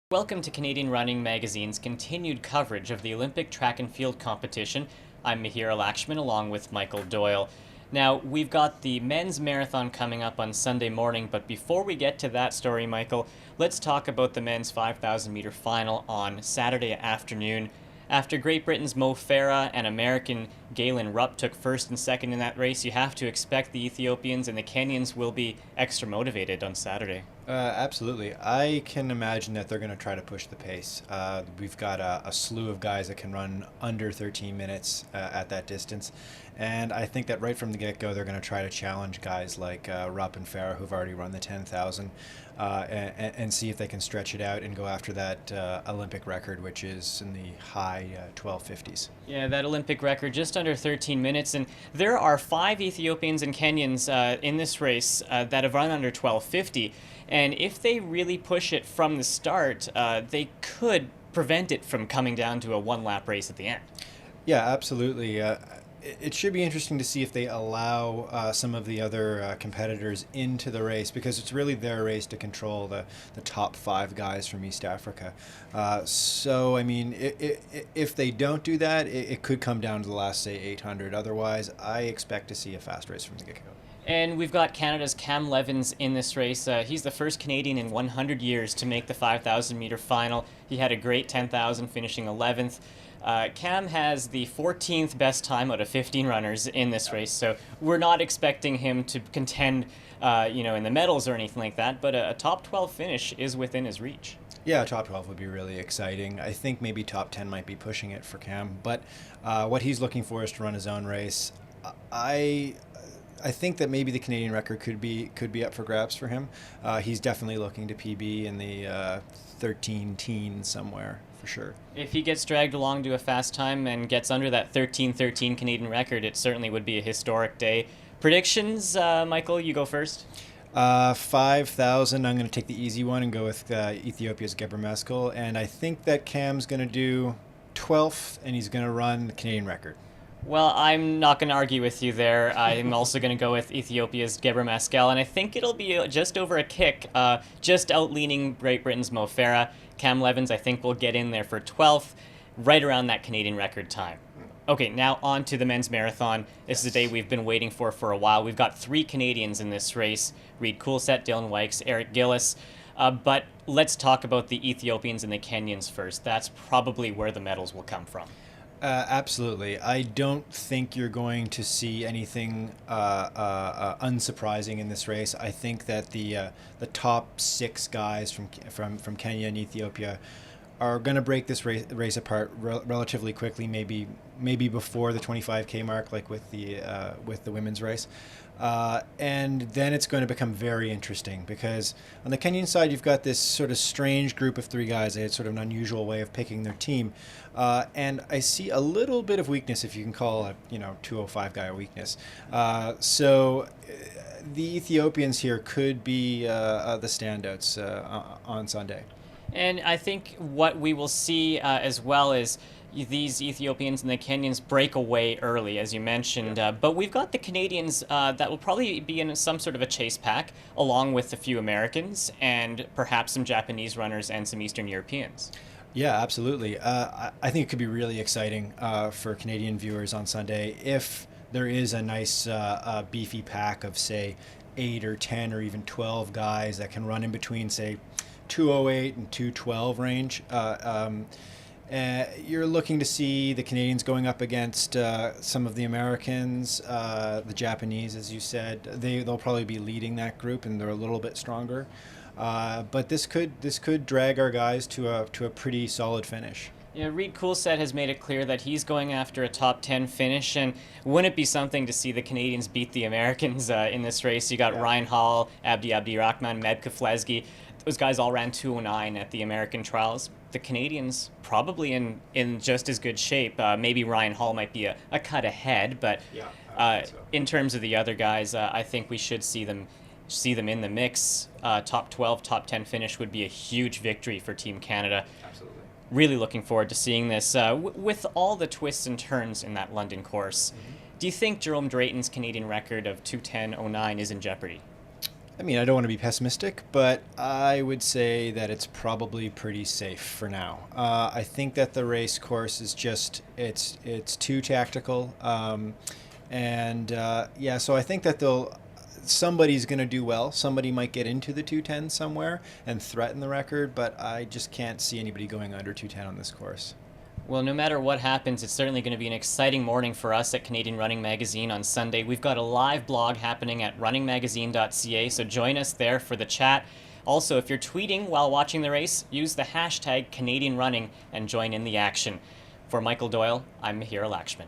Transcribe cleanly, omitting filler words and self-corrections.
Welcome to Canadian Running Magazine's continued coverage of the Olympic track and field competition. I'm Mihira Lakshman along with Michael Doyle. Now, we've got the men's marathon coming up on Sunday morning, but before we get to that story, Michael, let's talk about the men's 5,000 meter final on Saturday afternoon. After Great Britain's Mo Farah and American Galen Rupp took first and second in that race, you have to expect the Ethiopians and the Kenyans will be extra motivated on Saturday. Absolutely. I can imagine that they're going to try to push the pace. We've got a slew of guys that can run under 13 minutes at that distance. And I think that right from the get-go, they're going to try to challenge guys like Rupp and Farah, who've already run the 10,000, and see if they can stretch it out and go after that Olympic record, which is in the high 1250s. Yeah, that Olympic record, just under 13 minutes. And there are 5 Ethiopians and Kenyans in this race that have run under 1250. And if they really push it from the start, they could prevent it from coming down to a one-lap race at the end. Yeah, absolutely. It should be interesting to see if they allow some of the other competitors into the race, because it's really their race to control the top 5 guys from East Africa. So, I mean, if they don't do that, it could come down to the last, say, 800. Otherwise, I expect to see a fast race from the get-go. And we've got Canada's Cam Levins in this race. He's the first Canadian in 100 years to make the 5,000 meter final. He had a great 10,000, finishing 11th. Cam has the 14th best time out of 15 runners in this race, so we're not expecting him to contend, in the medals or anything like that, but a top 12 finish is within his reach. Yeah, top 12 would be really exciting. I think maybe top 10 might be pushing it for Cam, but what he's looking for is to run his own race. I think that maybe the Canadian record could be up for grabs for him. He's definitely looking to PB in the 13 teens somewhere, for sure. If he gets dragged along to a fast time and gets under that 13:13 Canadian record, it certainly would be a historic day. Predictions, Michael, you go first. 5,000, I'm going to take the easy one and go with Ethiopia's Gebre Meskel, and I think that Cam's going to do 12th, and he's going to run the Canadian record. Well, I'm not going to argue with you there. I'm also going to go with Ethiopia's Gebre Meskel, and I think it'll be just over a kick, just out-leaning Great Britain's Mo Farah. Cam Levins, I think, will get in there for 12th, right around that Canadian record time. Okay, now on to the men's marathon. This is a day we've been waiting for a while. We've got 3 Canadians in this race: Reed Coolset, Dylan Wykes, Eric Gillis. But let's talk about the Ethiopians and the Kenyans first. That's probably where the medals will come from. Absolutely. I don't think you're going to see anything unsurprising in this race. I think that the top 6 guys from Kenya and Ethiopia are going to break this race apart relatively quickly, maybe before the 25K mark, like with the women's race. And then it's going to become very interesting, because on the Kenyan side, you've got this sort of strange group of 3 guys. They had sort of an unusual way of picking their team. And I see a little bit of weakness, if you can call a 205 guy a weakness. So the Ethiopians here could be the standouts on Sunday. And I think what we will see as well is these Ethiopians and the Kenyans break away early, as you mentioned. But we've got the Canadians that will probably be in some sort of a chase pack, along with a few Americans and perhaps some Japanese runners and some Eastern Europeans. Yeah, absolutely. I think it could be really exciting for Canadian viewers on Sunday if there is a nice beefy pack of, say, 8 or 10 or even 12 guys that can run in between, say, 208 and 212 range. You're looking to see the Canadians going up against some of the Americans, the Japanese, as you said. They'll probably be leading that group, and they're a little bit stronger. But this could drag our guys to a pretty solid finish. Yeah, Reed Coolset has made it clear that he's going after a top 10 finish, and wouldn't it be something to see the Canadians beat the Americans in this race? You got Ryan Hall, Abdirahman, Med Keflezgi. Those guys all ran 2:09 at the American trials. The Canadians probably in just as good shape. Maybe Ryan Hall might be a cut ahead, but in terms of the other guys, I think we should see them in the mix. Top 12, top 10 finish would be a huge victory for Team Canada. Absolutely. Really looking forward to seeing this. With all the twists and turns in that London course, do you think Jerome Drayton's Canadian record of 2:10.09 is in jeopardy? I mean, I don't want to be pessimistic, but I would say that it's probably pretty safe for now. I think that the race course is just it's too tactical, and yeah. So I think that somebody's going to do well. Somebody might get into the 210 somewhere and threaten the record, but I just can't see anybody going under 210 on this course. Well, no matter what happens, it's certainly going to be an exciting morning for us at Canadian Running Magazine on Sunday. We've got a live blog happening at runningmagazine.ca, so join us there for the chat. Also, if you're tweeting while watching the race, use the hashtag Canadian Running and join in the action. For Michael Doyle, I'm Mihira Lakshman.